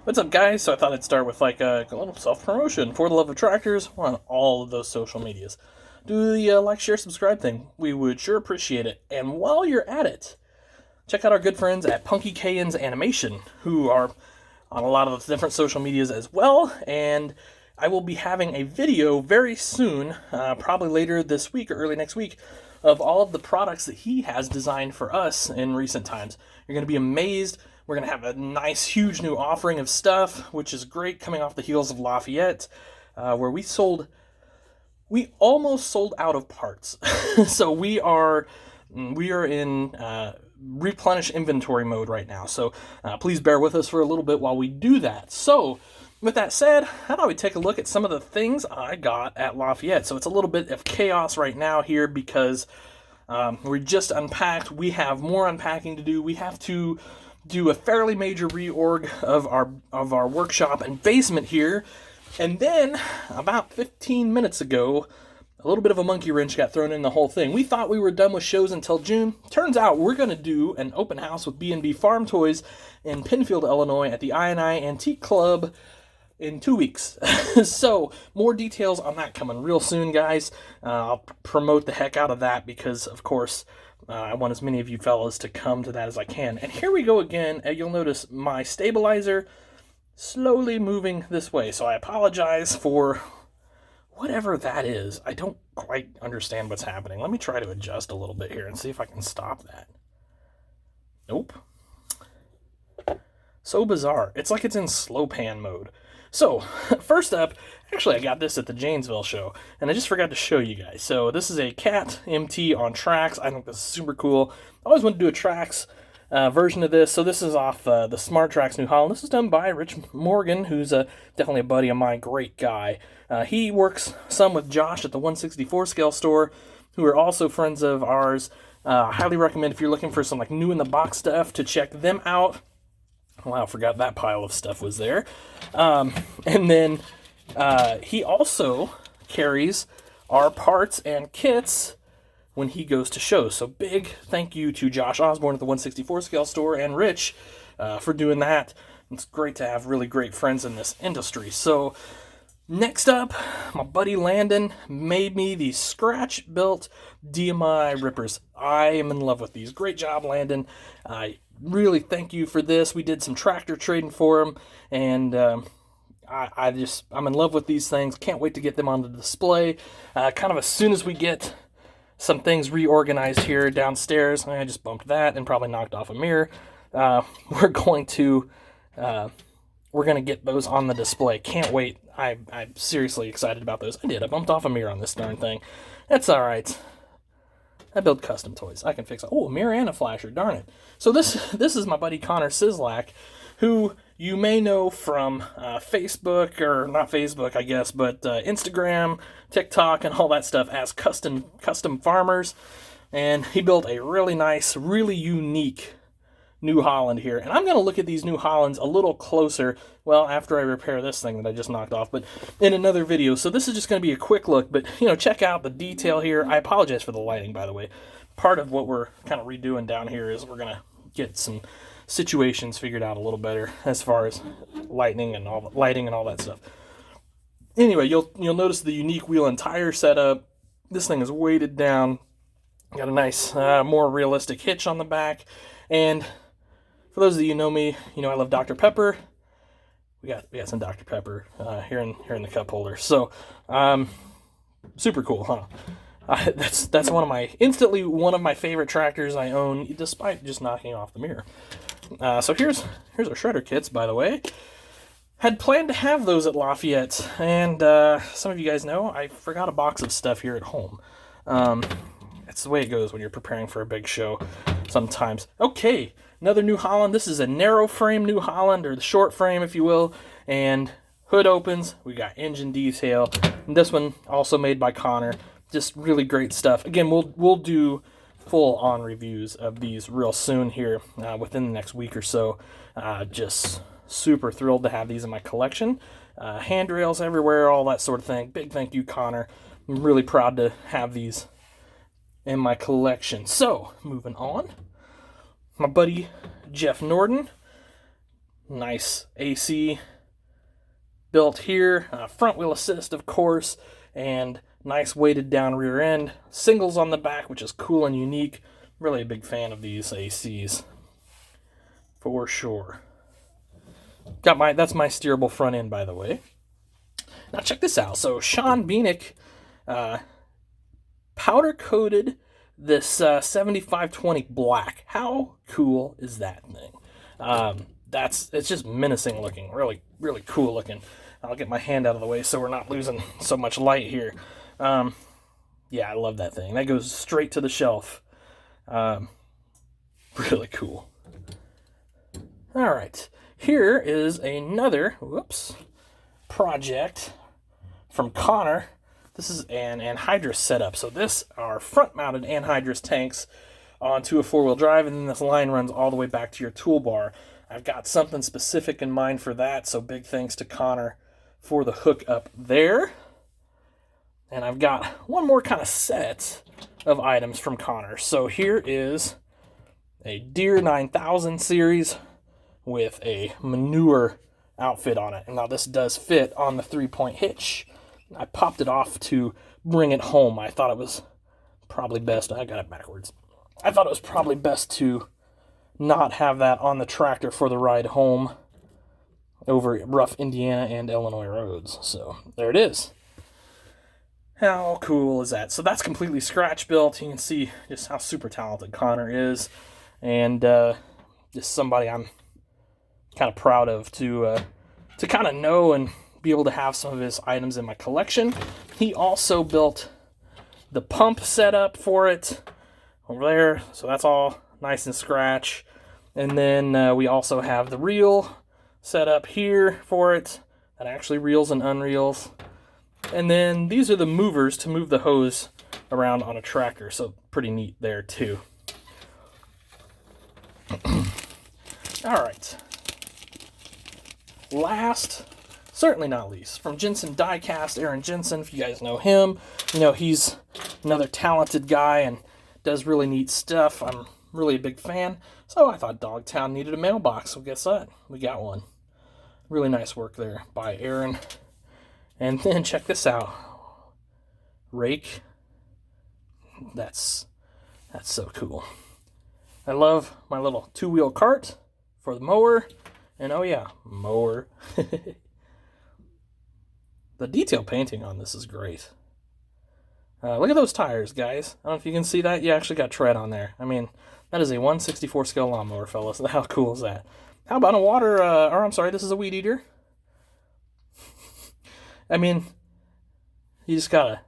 What's up, guys? So I thought I'd start with like a little self-promotion. For the love of tractors, we're on all of those social medias. Do the like, share, subscribe thing. We would sure appreciate it. And while you're at it, check out our good friends at Punky Kayans Animation, who are on a lot of the different social medias as well. And I will be having a video very soon, probably later this week or early next week, of all of the products that he has designed for us in recent times. You're going to be amazed. We're going to have a nice, huge new offering of stuff, which is great, coming off the heels of Lafayette, where we almost sold out of parts. So we are in replenish inventory mode right now. So please bear with us for a little bit while we do that. So with that said, I thought we'd take a look at some of the things I got at Lafayette. So it's a little bit of chaos right now here because we just unpacked. We have more unpacking to do. We have to do a fairly major reorg of our workshop and basement here. And then, about 15 minutes ago, a little bit of a monkey wrench got thrown in the whole thing. We thought we were done with shows until June. Turns out we're going to do an open house with B&B Farm Toys in Penfield, Illinois at the I&I Antique Club in 2 weeks. So, more details on that coming real soon, guys. I'll promote the heck out of that because, of course, I want as many of you fellas to come to that as I can. And here we go again. You'll notice my stabilizer slowly moving this way. So I apologize for whatever that is. I don't quite understand what's happening. Let me try to adjust a little bit here and see if I can stop that. Nope. So bizarre. It's like it's in slow pan mode. So, first up, actually I got this at the Janesville show, and I just forgot to show you guys. So this is a Cat MT on tracks. I think this is super cool. I always wanted to do a tracks version of this. So this is off the Smart Tracks New Holland. This is done by Rich Morgan, who's definitely a buddy of mine, great guy. He works some with Josh at the 164 scale store, who are also friends of ours. I highly recommend if you're looking for some like new in the box stuff to check them out. Wow, I forgot that pile of stuff was there. And then he also carries our parts and kits when he goes to shows. So big thank you to Josh Osborne at the 164 scale store and Rich for doing that. It's great to have really great friends in this industry. So next up, my buddy Landon made me these scratch-built DMI rippers. I am in love with these. Great job, Landon. Really thank you for this. We did some tractor trading for him, and I'm in love with these things. Can't wait to get them on the display. Kind of as soon as we get some things reorganized here downstairs, I just bumped that and probably knocked off a mirror. We're going to get those on the display. Can't wait. I'm seriously excited about those. I bumped off a mirror on this darn thing. That's all right. I build custom toys. I can fix it. Oh, a mirror and a flasher. Darn it. So this is my buddy Connor Sislak, who you may know from Facebook, or not Facebook, I guess, but Instagram, TikTok, and all that stuff as Custom Farmers. And he built a really nice, really unique New Holland here. And I'm going to look at these New Hollands a little closer, well, after I repair this thing that I just knocked off, but in another video. So this is just going to be a quick look, but, check out the detail here. I apologize for the lighting, by the way. Part of what we're kind of redoing down here is we're going to get some situations figured out a little better as far as lighting and all that stuff. Anyway, you'll notice the unique wheel and tire setup. This thing is weighted down. Got a nice, more realistic hitch on the back, and for those of you who know me, I love Dr. Pepper. We got some Dr. Pepper here in the cup holder. So, super cool, huh? That's one of my favorite tractors I own, despite just knocking off the mirror. So here's our shredder kits, by the way. Had planned to have those at Lafayette, and some of you guys know I forgot a box of stuff here at home. That's the way it goes when you're preparing for a big show sometimes. Okay, another New Holland. This is a narrow frame New Holland, or the short frame, if you will. And hood opens. We got engine detail. And this one also made by Connor. Just really great stuff. Again, we'll do full-on reviews of these real soon here within the next week or so. Just super thrilled to have these in my collection. Handrails everywhere, all that sort of thing. Big thank you, Connor. I'm really proud to have these in my collection. So, moving on. My buddy Jeff Norden Nice AC built here. Front wheel assist, of course, and nice weighted down rear end. Singles on the back, which is cool and unique. Really a big fan of these ACs, for sure. That's my steerable front end, by the way. Now check this out. So Sean Beanick powder coated this 7520 black. How cool is that thing? It's just menacing looking. Really, really cool looking. I'll get my hand out of the way so we're not losing so much light here. Yeah, I love that thing. That goes straight to the shelf. Really cool. All right, here is another project from Connor. This is an anhydrous setup. So this are front-mounted anhydrous tanks onto a four-wheel drive, and then this line runs all the way back to your toolbar. I've got something specific in mind for that, so big thanks to Connor for the hook up there. And I've got one more kind of set of items from Connor. So here is a Deere 9000 series with a manure outfit on it. And now this does fit on the 3-point hitch. I popped it off to bring it home. I thought it was probably best. I got it backwards. I thought it was probably best to not have that on the tractor for the ride home over rough Indiana and Illinois roads. So there it is. How cool is that? So that's completely scratch built. You can see just how super talented Connor is, and just somebody I'm kind of proud of to kind of know and be able to have some of his items in my collection. He also built the pump setup for it over there, so that's all nice and scratch. And then we also have the reel set up here for it that actually reels and unreels. And then these are the movers to move the hose around on a tractor, so pretty neat there too. All right. Last, certainly not least, from Jensen Diecast, Aaron Jensen, if you guys know him, you know he's another talented guy and does really neat stuff. I'm really a big fan, so I thought Dogtown needed a mailbox, so guess what? We got one. Really nice work there by Aaron. And then check this out. Rake. That's so cool. I love my little 2-wheel cart for the mower. And oh yeah, mower. The detail painting on this is great. Look at those tires, guys. I don't know if you can see that. You actually got tread on there. I mean, that is a 1/64 scale lawnmower, fellas. How cool is that? How about this is a weed eater. I mean, you just gotta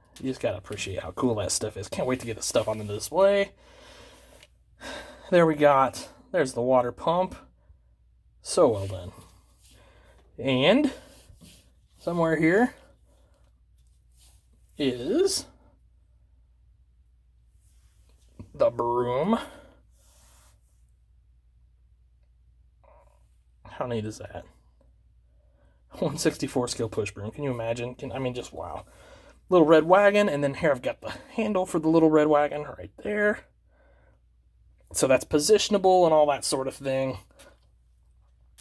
appreciate how cool that stuff is. Can't wait to get this stuff on the display. There's the water pump. So well done. And somewhere here is the broom. How neat is that? 1/64 scale push broom. Can you imagine? Just wow. Little red wagon, and then here I've got the handle for the little red wagon right there. So that's positionable and all that sort of thing.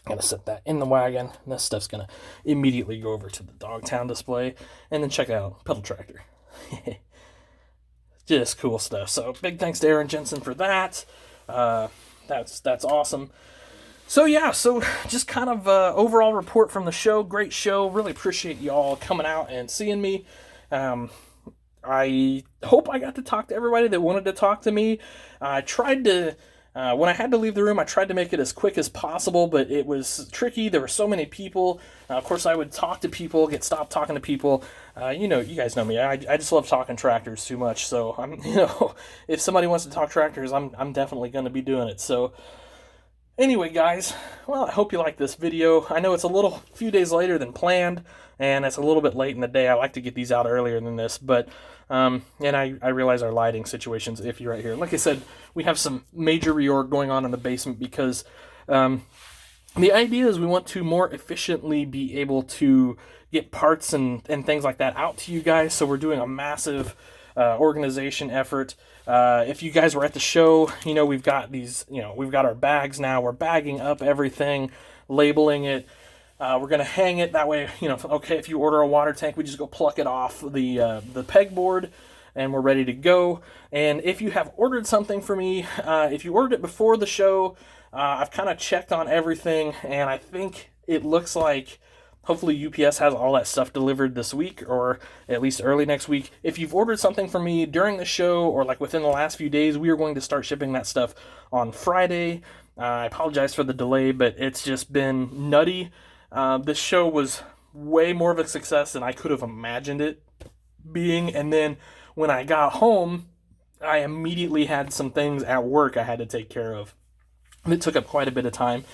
I'm going to set that in the wagon, and this stuff's going to immediately go over to the Dogtown display. And then check out pedal tractor. Just cool stuff. So big thanks to Aaron Jensen for that. That's awesome. So yeah, just kind of overall report from the show. Great show. Really appreciate y'all coming out and seeing me. I hope I got to talk to everybody that wanted to talk to me. I tried to, when I had to leave the room, I tried to make it as quick as possible, but it was tricky. There were so many people. Of course, I would talk to people, get stopped talking to people. You guys know me. I just love talking tractors too much. So if somebody wants to talk tractors, I'm definitely going to be doing it. So anyway, guys, well, I hope you like this video. I know it's a few days later than planned, and it's a little bit late in the day. I like to get these out earlier than this, but and I realize our lighting situation's iffy right here. Like I said, we have some major reorg going on in the basement because the idea is we want to more efficiently be able to get parts and things like that out to you guys. So we're doing a massive organization effort. If you guys were at the show, we've got these, we've got our bags now. We're bagging up everything. labeling it. We're going to hang it that way, you know, okay, if you order a water tank, we just go pluck it off the pegboard, and we're ready to go. And if you have ordered something for me, if you ordered it before the show, I've kind of checked on everything, and I think it looks like hopefully UPS has all that stuff delivered this week, or at least early next week. If you've ordered something from me during the show or like within the last few days, we are going to start shipping that stuff on Friday. I apologize for the delay, but it's just been nutty. This show was way more of a success than I could have imagined it being. And then when I got home, I immediately had some things at work I had to take care of. It took up quite a bit of time.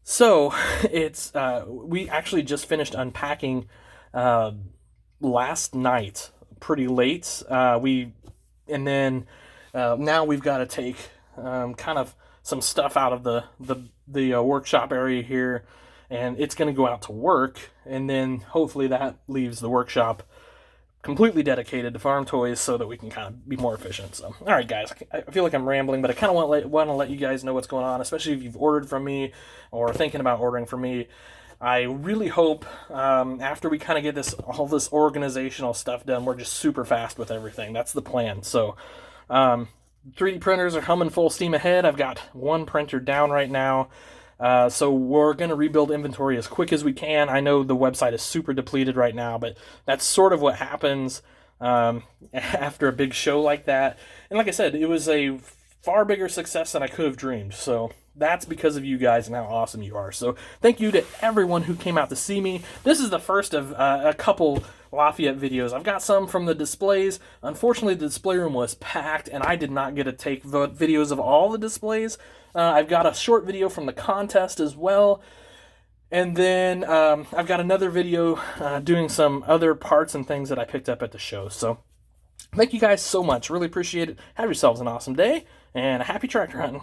So it's we actually just finished unpacking last night, pretty late. Now we've got to take kind of some stuff out of the workshop area here, and it's going to go out to work, and then hopefully that leaves the workshop completely dedicated to farm toys so that we can kind of be more efficient. So, all right, guys, I feel like I'm rambling, but I kind of want to let you guys know what's going on, especially if you've ordered from me or thinking about ordering from me. I really hope after we kind of get all this organizational stuff done, we're just super fast with everything. That's the plan. So 3D printers are humming full steam ahead. I've got one printer down right now. So we're going to rebuild inventory as quick as we can. I know the website is super depleted right now, but that's sort of what happens after a big show like that. And like I said, it was a far bigger success than I could have dreamed. So that's because of you guys and how awesome you are. So thank you to everyone who came out to see me. This is the first of a couple Lafayette videos. I've got some from the displays. Unfortunately, the display room was packed, and I did not get to take videos of all the displays. I've got a short video from the contest as well. And then I've got another video doing some other parts and things that I picked up at the show. So thank you guys so much. Really appreciate it. Have yourselves an awesome day, and a happy tractor hunting.